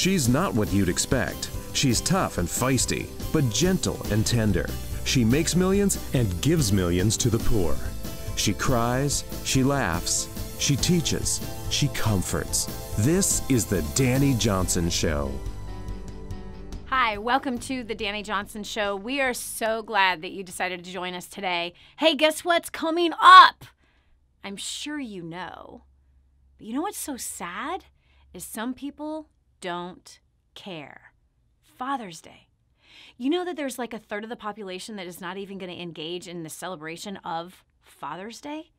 She's not what you'd expect. She's tough and feisty, but gentle and tender. She makes millions and gives millions to the poor. She cries, she laughs, she teaches, she comforts. This is the Dani Johnson Show. Hi, welcome to the Dani Johnson Show. We are so glad that you decided to join us today. Hey, guess what's coming up? I'm sure you know. But you know what's so sad? Is some people don't care. Father's Day. You know that there's like a third of the population that is not even going to engage in the celebration of Father's Day?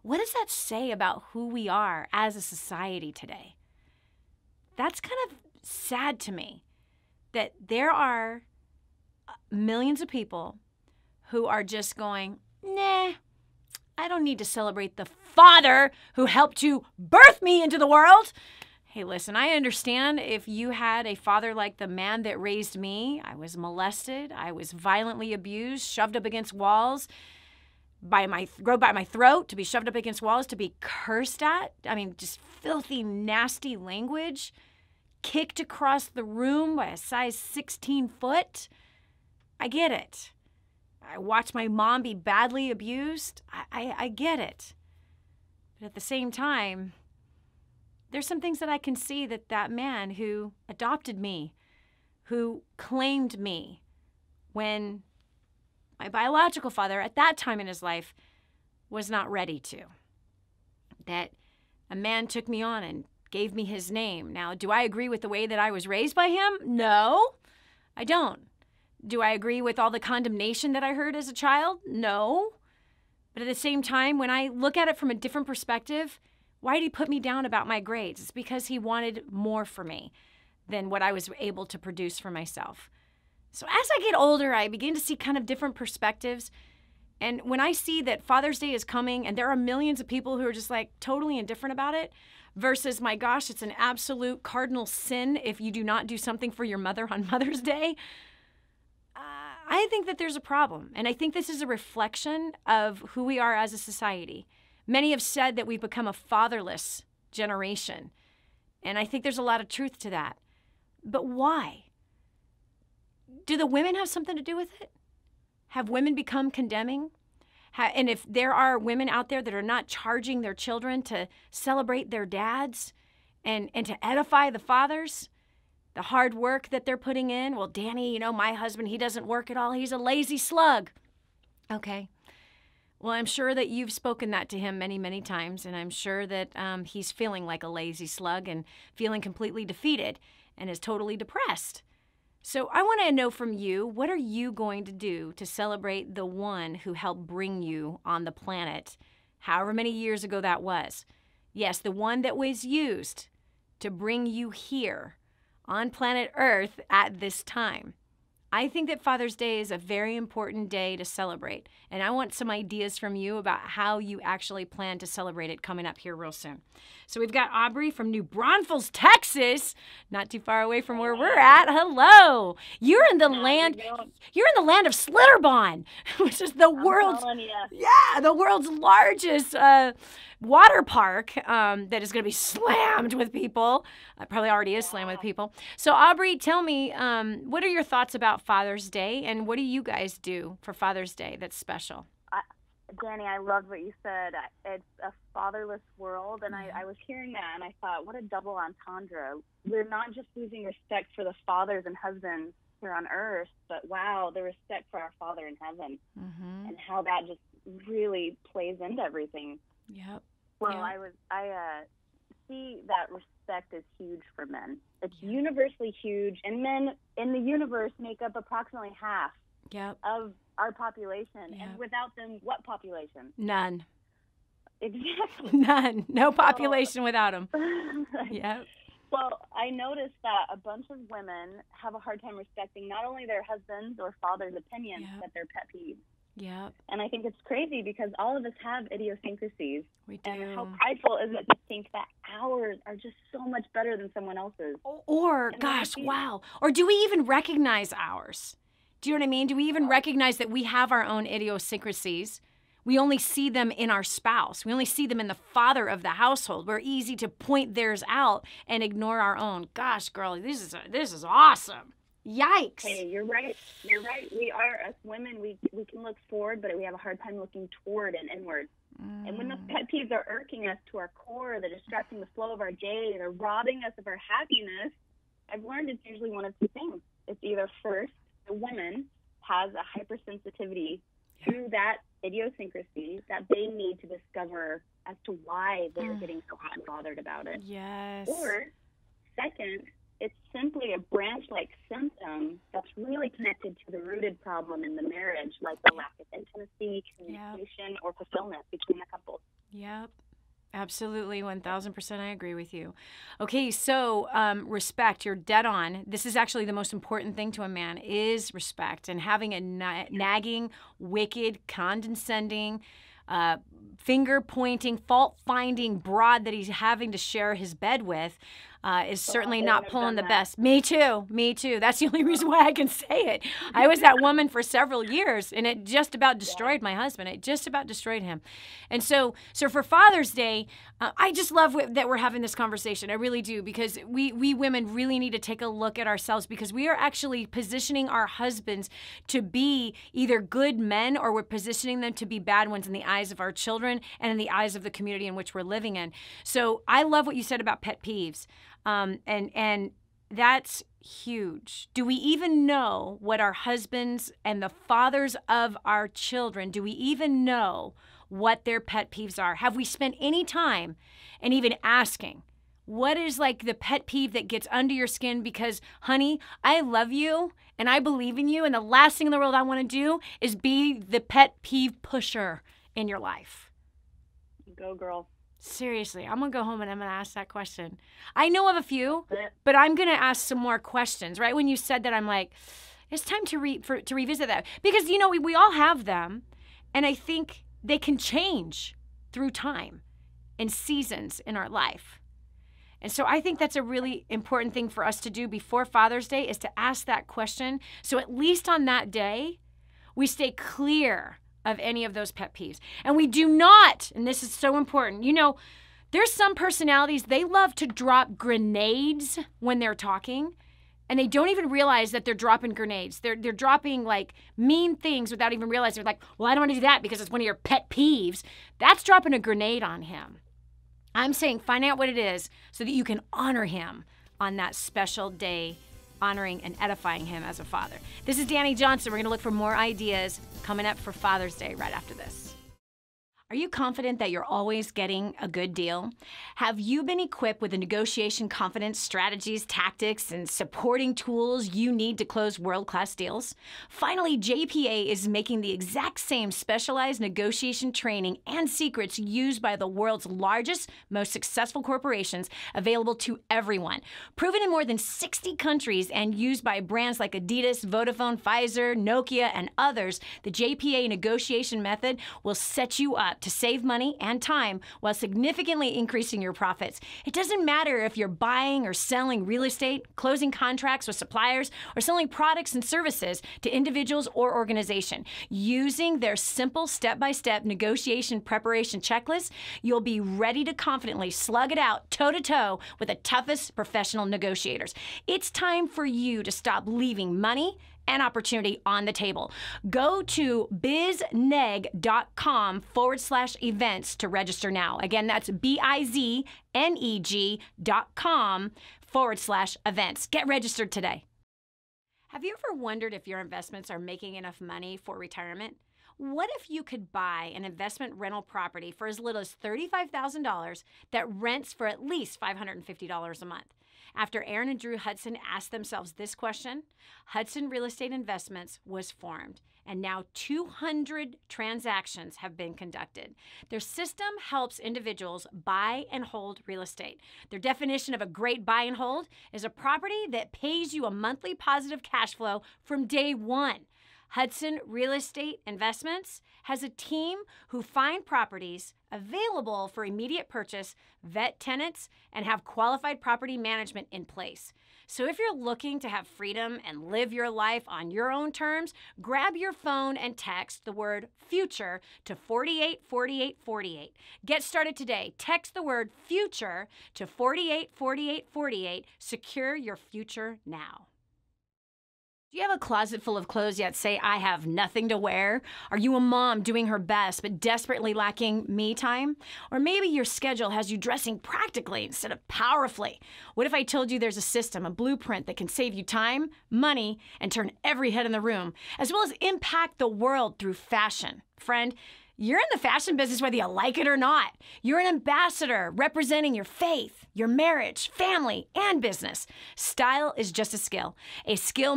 What does that say about who we are as a society today? That's kind of sad to me, that there are millions of people who are just going, nah, I don't need to celebrate the father who helped to birth me into the world. Hey, listen, I understand if you had a father like the man that raised me. I was molested. I was violently abused, shoved up against walls, by my throat, to be shoved up against walls, to be cursed at. I mean, just filthy, nasty language. Kicked across the room by a size 16 foot. I get it. I watched my mom be badly abused. I get it. But at the same time, there's some things that I can see that man who adopted me, who claimed me when my biological father at that time in his life was not ready to. That a man took me on and gave me his name. Now, do I agree with the way that I was raised by him? No, I don't. Do I agree with all the condemnation that I heard as a child? No. But at the same time, when I look at it from a different perspective, why did he put me down about my grades? It's because he wanted more for me than what I was able to produce for myself. So as I get older, I begin to see kind of different perspectives. And when I see that Father's Day is coming and there are millions of people who are just like totally indifferent about it, versus, my gosh, it's an absolute cardinal sin if you do not do something for your mother on Mother's Day, I think that there's a problem. And I think this is a reflection of who we are as a society. Many have said that we've become a fatherless generation. And I think there's a lot of truth to that. But why? Do the women have something to do with it? Have women become condemning? And if there are women out there that are not charging their children to celebrate their dads and to edify the fathers, the hard work that they're putting in, well, Dani, you know, my husband, he doesn't work at all. He's a lazy slug. Okay. Well, I'm sure that you've spoken that to him many, many times, and I'm sure that he's feeling like a lazy slug and feeling completely defeated and is totally depressed. So I want to know from you, what are you going to do to celebrate the one who helped bring you on the planet, however many years ago that was? Yes, the one that was used to bring you here on planet Earth at this time. I think that Father's Day is a very important day to celebrate, and I want some ideas from you about how you actually plan to celebrate it coming up here real soon. So we've got Aubrey from New Braunfels, Texas, not too far away from where we're at. Hello. You're in the land of Slitterbahn, which is the world's largest water park that is going to be slammed with people. Probably already is slammed with people. So Aubrey, tell me, what are your thoughts about Father's Day, and what do you guys do for Father's Day that's special? Dani, I loved what you said. It's a fatherless world, and I was hearing that, and I thought, what a double entendre. We're not just losing respect for the fathers and husbands here on earth, but wow, the respect for our Father in heaven, and how that just really plays into everything. Yep. Well, yep. I see that respect is huge for men. It's universally huge, and men in the universe make up approximately half of our population. And without them, what population? None. Exactly. None. No population without them. Yep. Well, I noticed that a bunch of women have a hard time respecting not only their husbands' or fathers' opinions, but their pet peeves. Yeah. And I think it's crazy because all of us have idiosyncrasies. We do. And how prideful is it to think that ours are just so much better than someone else's? Or do we even recognize ours? Do you know what I mean? Do we even recognize that we have our own idiosyncrasies? We only see them in our spouse. We only see them in the father of the household. We're easy to point theirs out and ignore our own. Gosh, girl, this is awesome. Yikes. Hey, you're right. You're right. We are, as women, we can look forward, but we have a hard time looking toward and inward. And when those pet peeves are irking us to our core, they're disrupting the flow of our day, they're robbing us of our happiness, I've learned it's usually one of two things. It's either first, the woman has a hypersensitivity to that idiosyncrasy that they need to discover as to why they're getting so hot and bothered about it. Yes. Or second, it's simply a branch-like symptom that's really connected to the rooted problem in the marriage, like the lack of intimacy, communication, or fulfillment between the couple. Yep. Absolutely. 1,000% I agree with you. Okay, so respect, you're dead on. This is actually the most important thing to a man is respect, and having a nagging, wicked, condescending, finger-pointing, fault-finding broad that he's having to share his bed with is certainly not pulling the best. Me too. Me too. That's the only reason why I can say it. I was that woman for several years, and it just about destroyed my husband. It just about destroyed him. And so for Father's Day, I just love that we're having this conversation. I really do, because we women really need to take a look at ourselves, because we are actually positioning our husbands to be either good men, or we're positioning them to be bad ones in the eyes of our children and in the eyes of the community in which we're living in. So I love what you said about pet peeves. And that's huge. Do we even know what our husbands and the fathers of our children, do we even know what their pet peeves are? Have we spent any time and even asking, what is like the pet peeve that gets under your skin? Because, honey, I love you and I believe in you, and the last thing in the world I want to do is be the pet peeve pusher in your life. Go, girl. Seriously, I'm going to go home and I'm going to ask that question. I know of a few, but I'm going to ask some more questions. Right when you said that, I'm like, it's time to revisit that. Because, we all have them, and I think they can change through time and seasons in our life. And so I think that's a really important thing for us to do before Father's Day, is to ask that question. So at least on that day, we stay clear of any of those pet peeves. And we do not, and this is so important, there's some personalities, they love to drop grenades when they're talking, and they don't even realize that they're dropping grenades. They're dropping like mean things without even realizing. They're like, well, I don't want to do that because it's one of your pet peeves. That's dropping a grenade on him. I'm saying find out what it is so that you can honor him on that special day, honoring and edifying him as a father. This is Dani Johnson. We're going to look for more ideas coming up for Father's Day right after this. Are you confident that you're always getting a good deal? Have you been equipped with the negotiation confidence, strategies, tactics, and supporting tools you need to close world-class deals? Finally, JPA is making the exact same specialized negotiation training and secrets used by the world's largest, most successful corporations available to everyone. Proven in more than 60 countries and used by brands like Adidas, Vodafone, Pfizer, Nokia, and others, the JPA negotiation method will set you up to save money and time while significantly increasing your profits. It doesn't matter if you're buying or selling real estate, closing contracts with suppliers, or selling products and services to individuals or organizations. Using their simple step-by-step negotiation preparation checklist, you'll be ready to confidently slug it out toe-to-toe with the toughest professional negotiators. It's time for you to stop leaving money and opportunity on the table. Go to bizneg.com/events to register now. Again, that's bizneg.com/events. Get registered today. Have you ever wondered if your investments are making enough money for retirement? What if you could buy an investment rental property for as little as $35,000 that rents for at least $550 a month? After Aaron and Drew Hudson asked themselves this question, Hudson Real Estate Investments was formed, and now 200 transactions have been conducted. Their system helps individuals buy and hold real estate. Their definition of a great buy and hold is a property that pays you a monthly positive cash flow from day one. Hudson Real Estate Investments has a team who find properties available for immediate purchase, vet tenants, and have qualified property management in place. So if you're looking to have freedom and live your life on your own terms, grab your phone and text the word future to 484848. Get started today. Text the word future to 484848. Secure your future now. Do you have a closet full of clothes yet say, I have nothing to wear? Are you a mom doing her best but desperately lacking me time? Or maybe your schedule has you dressing practically instead of powerfully. What if I told you there's a system, a blueprint that can save you time, money, and turn every head in the room, as well as impact the world through fashion? Friend, you're in the fashion business whether you like it or not. You're an ambassador representing your faith, your marriage, family, and business. Style is just a skill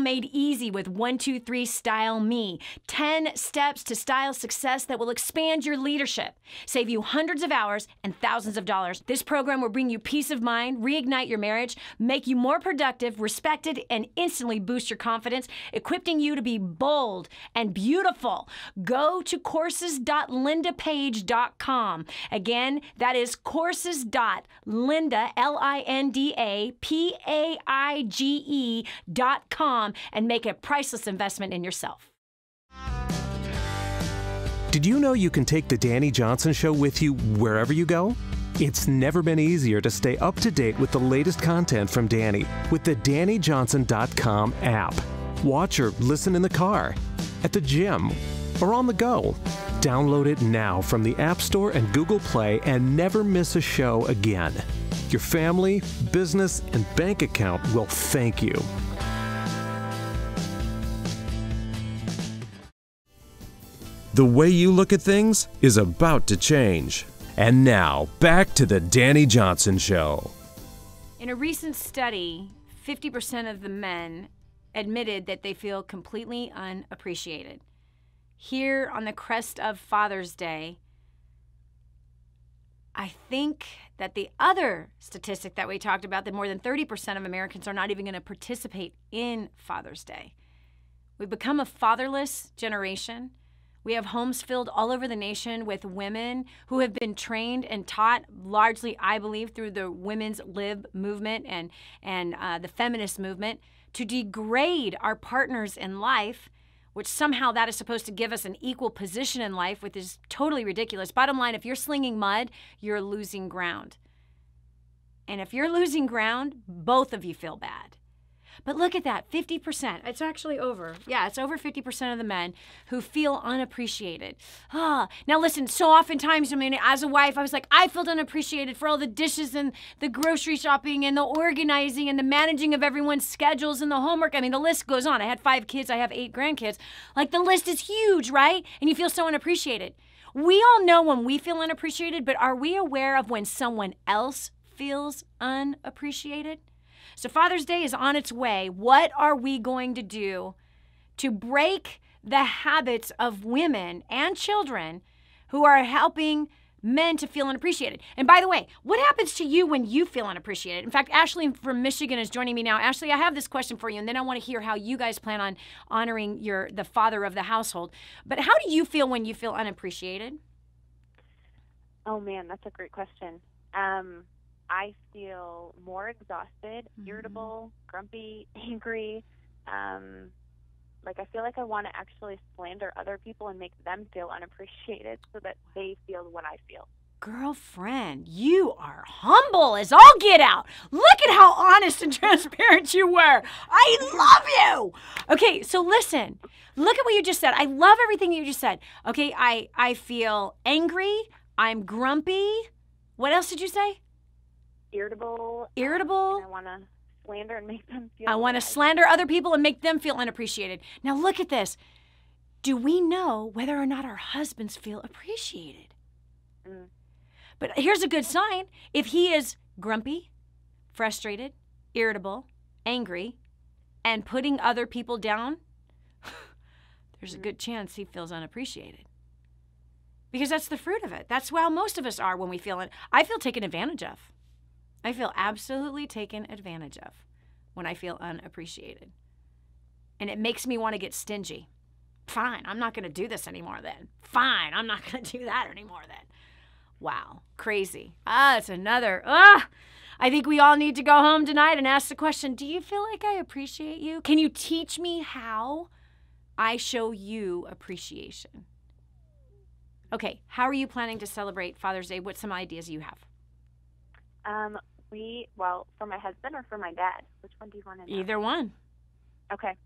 made easy with 123 Style Me. 10 steps to style success that will expand your leadership, save you hundreds of hours and thousands of dollars. This program will bring you peace of mind, reignite your marriage, make you more productive, respected, and instantly boost your confidence, equipping you to be bold and beautiful. Go to courses.lindapage.com. Again, that is courses.lindapage.com and make a priceless investment in yourself. Did you know you can take The Dani Johnson Show with you wherever you go? It's never been easier to stay up to date with the latest content from Dani with the DaniJohnson.com app. Watch or listen in the car, at the gym, or on the go. Download it now from the App Store and Google Play and never miss a show again. Your family, business, and bank account will thank you. The way you look at things is about to change. And now, back to the Dani Johnson Show. In a recent study, 50% of the men admitted that they feel completely unappreciated. Here on the crest of Father's Day, I think that the other statistic that we talked about, that more than 30% of Americans are not even going to participate in Father's Day. We've become a fatherless generation. We have homes filled all over the nation with women who have been trained and taught largely, I believe, through the women's lib movement and the feminist movement to degrade our partners in life, which somehow that is supposed to give us an equal position in life, which is totally ridiculous. Bottom line, if you're slinging mud, you're losing ground. And if you're losing ground, both of you feel bad. But look at that, 50%. It's actually over. Yeah, it's over 50% of the men who feel unappreciated. Now listen, so oftentimes, I mean, as a wife, I was like, I felt unappreciated for all the dishes and the grocery shopping and the organizing and the managing of everyone's schedules and the homework. I mean, the list goes on. I had 5 kids. I have 8 grandkids. Like, the list is huge, right? And you feel so unappreciated. We all know when we feel unappreciated, but are we aware of when someone else feels unappreciated? So Father's Day is on its way. What are we going to do to break the habits of women and children who are helping men to feel unappreciated? And by the way, what happens to you when you feel unappreciated? In fact, Ashley from Michigan is joining me now. Ashley, I have this question for you, and then I want to hear how you guys plan on honoring the father of the household. But how do you feel when you feel unappreciated? Oh, man, that's a great question. I feel more exhausted, irritable, grumpy, angry. Like, I feel like I want to actually slander other people and make them feel unappreciated so that they feel what I feel. Girlfriend, you are humble as all get out. Look at how honest and transparent you were. I love you. Okay, so listen. Look at what you just said. I love everything you just said. Okay, I feel angry. I'm grumpy. What else did you say? Irritable. Irritable. I want to slander and make them feel. I want to slander other people and make them feel unappreciated. Now look at this. Do we know whether or not our husbands feel appreciated? But here's a good sign. If he is grumpy, frustrated, irritable, angry, and putting other people down, there's a good chance he feels unappreciated. Because that's the fruit of it. That's how most of us are when we feel it. I feel taken advantage of. I feel absolutely taken advantage of when I feel unappreciated. And it makes me want to get stingy. Fine, I'm not going to do this anymore then. Fine, I'm not going to do that anymore then. Wow, crazy. It's another, I think we all need to go home tonight and ask the question, do you feel like I appreciate you? Can you teach me how I show you appreciation? Okay, how are you planning to celebrate Father's Day? What's some ideas you have? For my husband or for my dad? Which one do you want to know? Either one. Okay.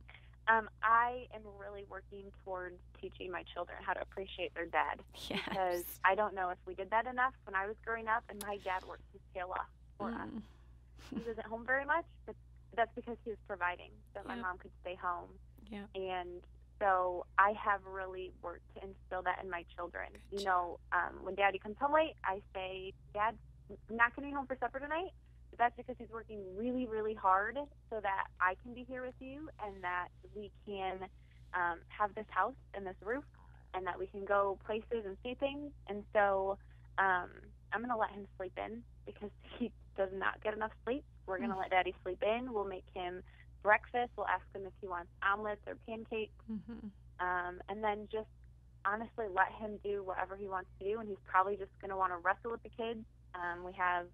I am really working towards teaching my children how to appreciate their dad. Yes. Because I don't know if we did that enough when I was growing up, and my dad worked his tail off for us. He wasn't home very much, but that's because he was providing, so my mom could stay home. Yeah. And so I have really worked to instill that in my children. You know, when Daddy comes home late, I say, Dad, I'm not going to be home for supper tonight. But that's because he's working really, really hard so that I can be here with you and that we can have this house and this roof and that we can go places and see things. And so I'm going to let him sleep in because he does not get enough sleep. We're going to let Daddy sleep in. We'll make him breakfast. We'll ask him if he wants omelets or pancakes. And then just honestly let him do whatever he wants to do. And he's probably just going to want to wrestle with the kids. We have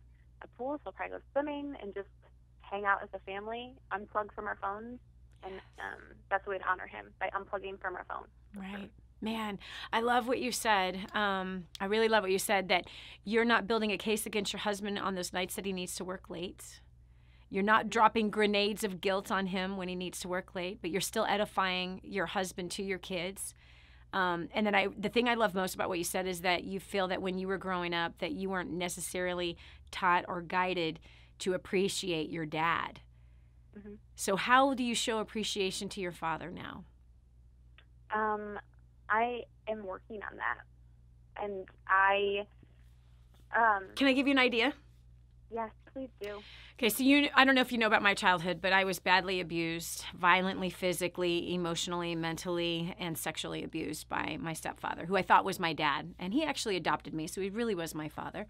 a pool, so we'll probably go swimming and just hang out as a family, unplug from our phones. And that's the way to honor him, by unplugging from our phones. Right. Man, I love what you said. I really love what you said, that you're not building a case against your husband on those nights that he needs to work late. You're not dropping grenades of guilt on him when he needs to work late, but you're still edifying your husband to your kids. And then the thing I love most about what you said is that you feel that when you were growing up that you weren't necessarily taught or guided to appreciate your dad. So how do you show appreciation to your father now? I am working on that. And Can I give you an idea? Yes, please do. Okay, so I don't know if you know about my childhood, but I was badly abused, violently, physically, emotionally, mentally, and sexually abused by my stepfather, who I thought was my dad. And he actually adopted me, so he really was my father.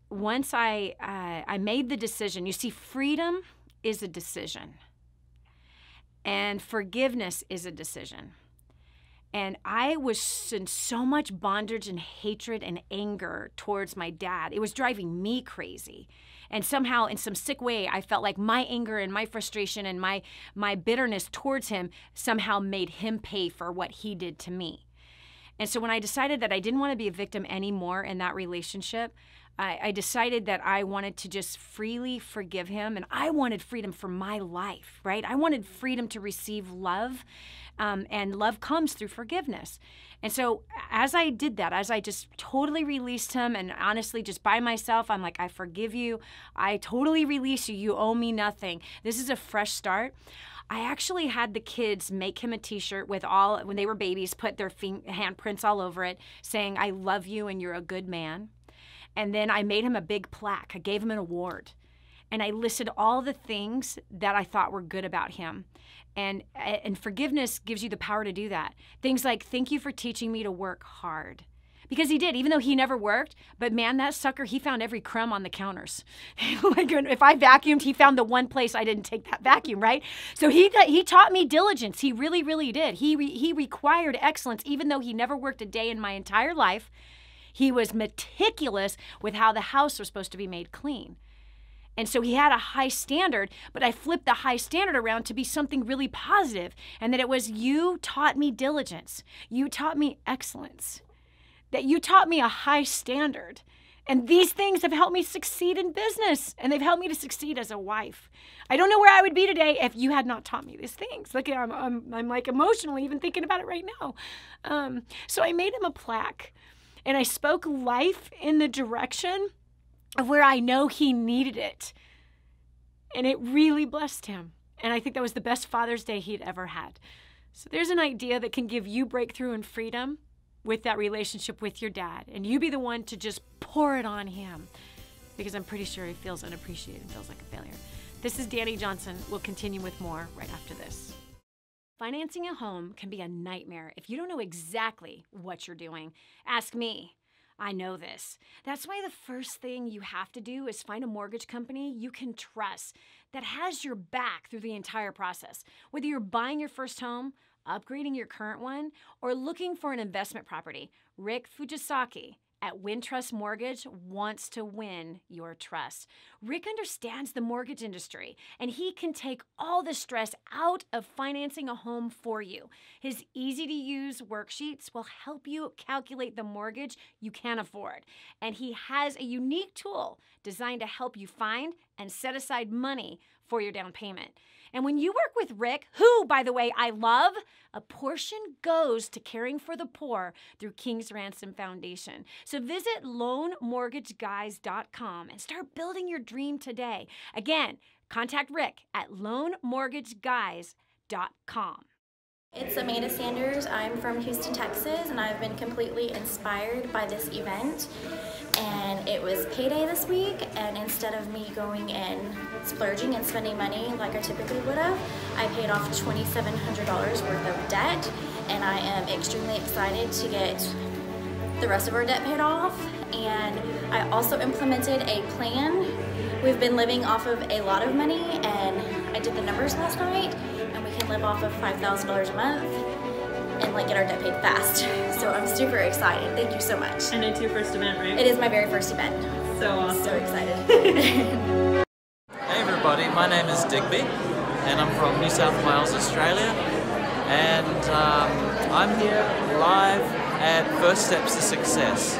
Once I made the decision, you see, freedom is a decision, and forgiveness is a decision. And I was in so much bondage and hatred and anger towards my dad. It was driving me crazy. And somehow, in some sick way, I felt like my anger and my frustration and my bitterness towards him somehow made him pay for what he did to me. And so when I decided that I didn't want to be a victim anymore in that relationship, I decided that I wanted to just freely forgive him, and I wanted freedom for my life, right? I wanted freedom to receive love, and love comes through forgiveness. And so as I did that, as I just totally released him, and honestly just by myself, I'm like, I forgive you. I totally release you. You owe me nothing. This is a fresh start. I actually had the kids make him a t-shirt with when they were babies, put their handprints all over it, saying, I love you and you're a good man. And then I made him a big plaque. I gave him an award. And I listed all the things that I thought were good about him. And forgiveness gives you the power to do that. Things like, thank you for teaching me to work hard. Because he did, even though he never worked. But man, that sucker, he found every crumb on the counters. Like, if I vacuumed, he found the one place I didn't take that vacuum, right? So he taught me diligence. He really, really did. He required excellence, even though he never worked a day in my entire life. He was meticulous with how the house was supposed to be made clean. And so he had a high standard, but I flipped the high standard around to be something really positive, and that it was, you taught me diligence. You taught me excellence. That you taught me a high standard. And these things have helped me succeed in business, and they've helped me to succeed as a wife. I don't know where I would be today if you had not taught me these things. Like, I'm like emotionally even thinking about it right now. So I made him a plaque. And I spoke life in the direction of where I know he needed it. And it really blessed him. And I think that was the best Father's Day he'd ever had. So there's an idea that can give you breakthrough and freedom with that relationship with your dad. And you be the one to just pour it on him. Because I'm pretty sure he feels unappreciated and feels like a failure. This is Dani Johnson. We'll continue with more right after this. Financing a home can be a nightmare if you don't know exactly what you're doing. Ask me. I know this. That's why the first thing you have to do is find a mortgage company you can trust that has your back through the entire process. Whether you're buying your first home, upgrading your current one, or looking for an investment property, Rick Fujisaki at Wintrust Mortgage wants to win your trust. Rick understands the mortgage industry, and he can take all the stress out of financing a home for you. His easy-to-use worksheets will help you calculate the mortgage you can afford. And he has a unique tool designed to help you find and set aside money for your down payment. And when you work with Rick, who, by the way, I love, a portion goes to caring for the poor through King's Ransom Foundation. So visit loanmortgageguys.com and start building your dream today. Again, contact Rick at loanmortgageguys.com. It's Amanda Sanders. I'm from Houston, Texas, and I've been completely inspired by this event. And it was payday this week, and instead of me going and splurging and spending money like I typically would have, I paid off $2,700 worth of debt, and I am extremely excited to get the rest of our debt paid off. And I also implemented a plan. We've been living off of a lot of money, and I did the numbers last night, and we can live off of $5,000 a month and like get our debt paid fast. So I'm super excited. Thank you so much. And it's your first event, right? It is my very first event. So awesome. So excited. Hey everybody, my name is Digby and I'm from New South Wales, Australia, and I'm here live at First Steps to Success.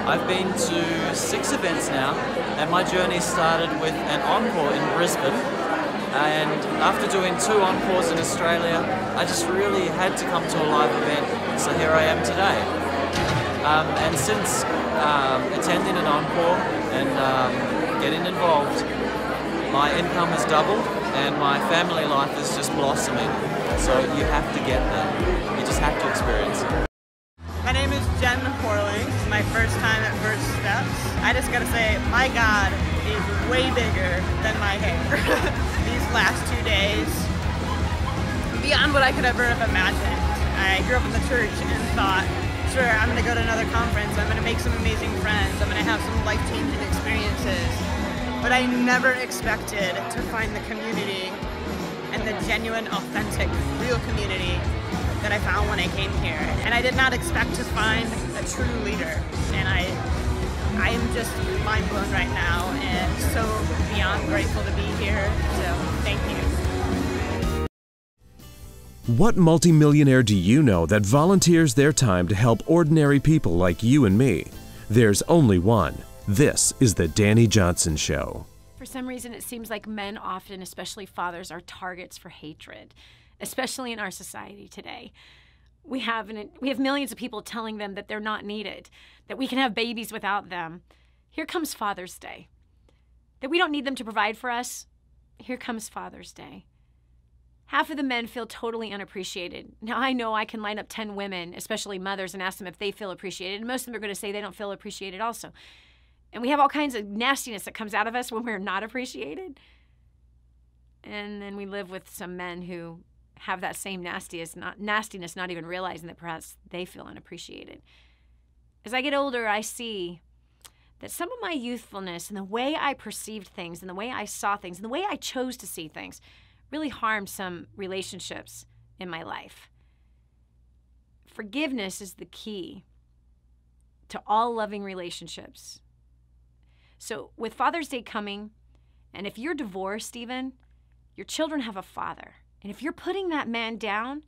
I've been to 6 events now, and my journey started with an encore in Brisbane, and after doing 2 encores in Australia, I just really had to come to a live event, so here I am today. And since attending an encore and getting involved, my income has doubled and my family life is just blossoming. So you have to get there. You just have to experience it. My name is Jen Horling. This is my first time at First Steps. I just gotta say, my God is way bigger than my hair. These last 2 days, beyond what I could ever have imagined. I grew up in the church and thought, sure, I'm gonna go to another conference, I'm gonna make some amazing friends, I'm gonna have some life-changing experiences. But I never expected to find the community and the genuine, authentic, real community that I found when I came here. And I did not expect to find a true leader. And I am just mind blown right now and so beyond grateful to be here. So thank you. What multimillionaire do you know that volunteers their time to help ordinary people like you and me? There's only one. This is The Dani Johnson Show. For some reason, it seems like men often, especially fathers, are targets for hatred, especially in our society today. We have millions of people telling them that they're not needed, that we can have babies without them. Here comes Father's Day. That we don't need them to provide for us. Here comes Father's Day. Half of the men feel totally unappreciated. Now, I know I can line up 10 women, especially mothers, and ask them if they feel appreciated, and most of them are going to say they don't feel appreciated also. And we have all kinds of nastiness that comes out of us when we're not appreciated. And then we live with some men who have that same nastiness, not even realizing that perhaps they feel unappreciated. As I get older, I see that some of my youthfulness and the way I perceived things and the way I saw things and the way I chose to see things really harmed some relationships in my life. Forgiveness is the key to all loving relationships. So with Father's Day coming, and if you're divorced even, your children have a father. And if you're putting that man down,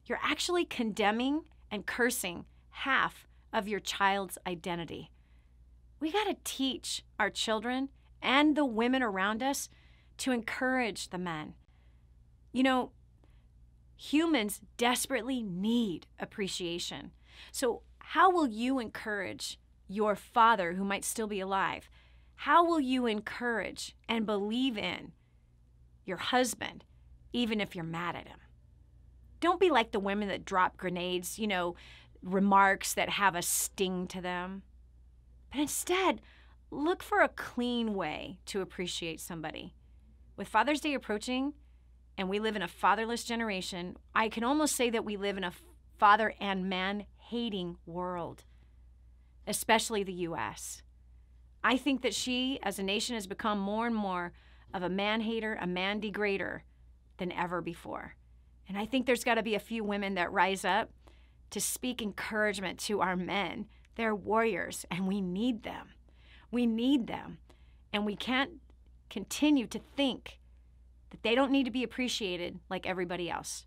you're actually condemning and cursing half of your child's identity. We got to teach our children and the women around us to encourage the men. You know, humans desperately need appreciation. So how will you encourage your father who might still be alive? How will you encourage and believe in your husband, even if you're mad at him? Don't be like the women that drop grenades, remarks that have a sting to them. But instead, look for a clean way to appreciate somebody. With Father's Day approaching, and we live in a fatherless generation, I can almost say that we live in a father and man hating world. especially the U.S. I think that she, as a nation, has become more and more of a man-hater, a man-degrader than ever before. And I think there's got to be a few women that rise up to speak encouragement to our men. They're warriors, and we need them. We need them. And we can't continue to think that they don't need to be appreciated like everybody else.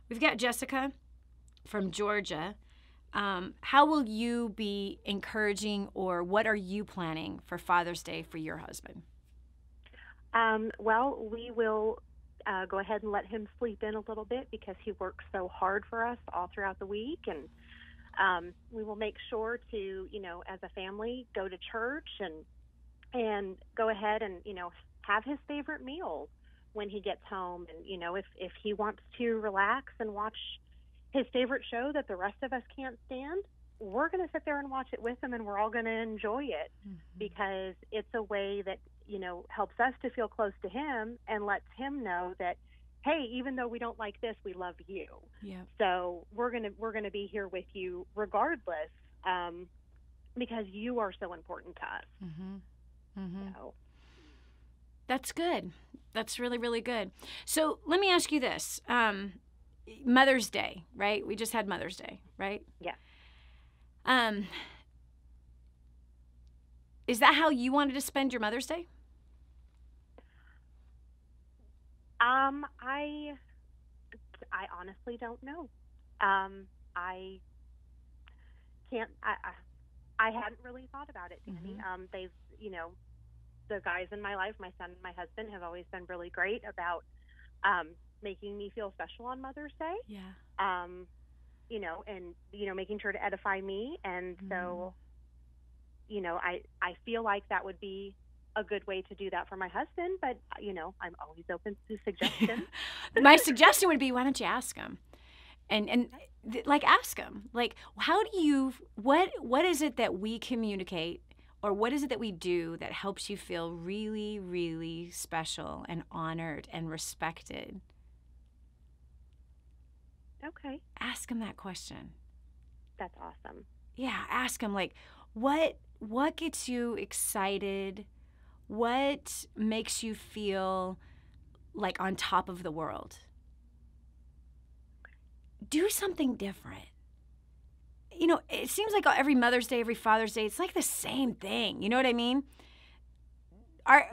We've got Jessica from Georgia. How will you be encouraging, or what are you planning for Father's Day for your husband? Well, we will go ahead and let him sleep in a little bit because he works so hard for us all throughout the week. And we will make sure to, as a family, go to church and go ahead and, have his favorite meal when he gets home. And, if he wants to relax and watch his favorite show that the rest of us can't stand, we're going to sit there and watch it with him, and we're all going to enjoy it because it's a way that, helps us to feel close to him and lets him know that, hey, even though we don't like this, we love you. Yeah. So we're going to be here with you regardless, because you are so important to us. So. That's good. That's really, really good. So let me ask you this. Mother's Day, right? We just had Mother's Day, right? Yeah. Is that how you wanted to spend your Mother's Day? I honestly don't know. I can't. I hadn't really thought about it, Dani. They've, the guys in my life, my son and my husband, have always been really great about making me feel special on Mother's Day. Yeah. And making sure to edify me, and so, I feel like that would be a good way to do that for my husband, but I'm always open to suggestions. My suggestion would be, why don't you ask him? And ask him, how do you, what is it that we communicate, or what is it that we do that helps you feel really, really special and honored and respected? Okay. Ask him that question. That's awesome. Yeah, ask him, what gets you excited? What makes you feel like on top of the world? Do something different. It seems like every Mother's Day, every Father's Day, it's like the same thing. You know what I mean?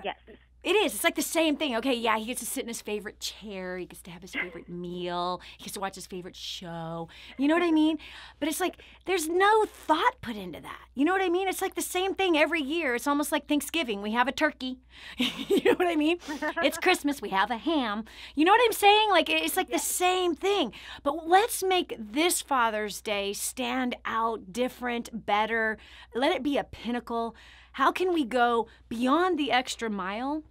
Yes. It is. It's like the same thing. Okay, yeah, he gets to sit in his favorite chair. He gets to have his favorite meal. He gets to watch his favorite show. You know what I mean? But it's like there's no thought put into that. You know what I mean? It's like the same thing every year. It's almost like Thanksgiving. We have a turkey. You know what I mean? It's Christmas. We have a ham. You know what I'm saying? It's like the same thing. But let's make this Father's Day stand out, different, better. Let it be a pinnacle. How can we go beyond the extra mile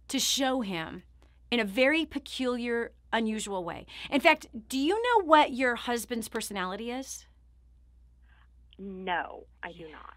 to show him in a very peculiar, unusual way? In fact, do you know what your husband's personality is? No, I do not.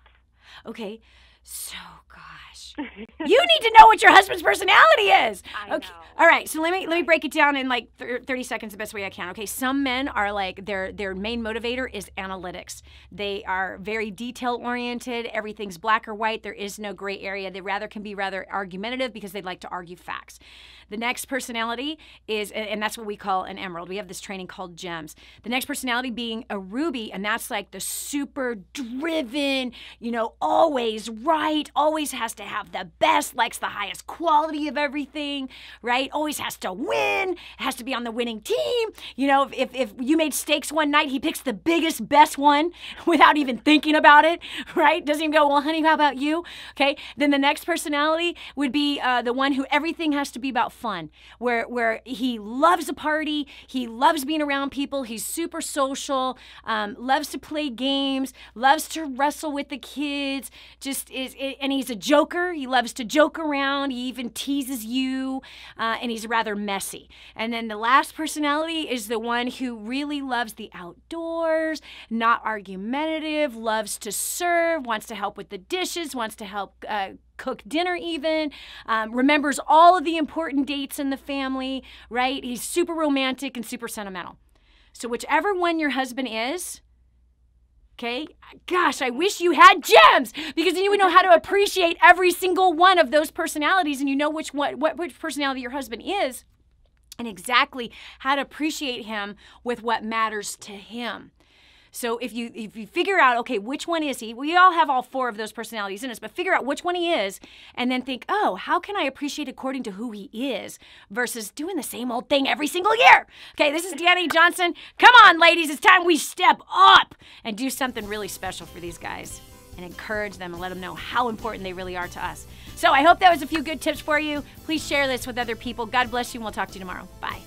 Okay, so gosh, you need to know what your husband's personality is. I Okay, know. all right. So let me break it down in 30 seconds the best way I can. Okay, some men are their main motivator is analytics. They are very detail oriented. Everything's black or white. There is no gray area. They can be rather argumentative because they like to argue facts. The next personality is, and that's what we call an emerald. We have this training called gems. The next personality being a ruby, and that's like the super driven, always right, always has to have the best, likes the highest quality of everything, right? Always has to win, has to be on the winning team. If you made steaks one night, he picks the biggest, best one without even thinking about it, right? Doesn't even go, well, honey, how about you? Okay. Then the next personality would be the one who everything has to be about fun, where he loves a party, he loves being around people, he's super social, loves to play games, loves to wrestle with the kids, and he's a joker. He loves to joke around. He even teases you, and he's rather messy. And then the last personality is the one who really loves the outdoors, not argumentative, loves to serve, wants to help with the dishes, wants to help cook dinner even, remembers all of the important dates in the family, right? He's super romantic and super sentimental. So whichever one your husband is, Okay? Gosh, I wish you had gems, because then you would know how to appreciate every single one of those personalities, and you know which personality your husband is, and exactly how to appreciate him with what matters to him. So if you figure out, okay, which one is he? We all have all 4 of those personalities in us, but figure out which one he is, and then think, oh, how can I appreciate according to who he is versus doing the same old thing every single year? Okay, this is Dani Johnson. Come on, ladies, it's time we step up and do something really special for these guys and encourage them and let them know how important they really are to us. So I hope that was a few good tips for you. Please share this with other people. God bless you, and we'll talk to you tomorrow. Bye.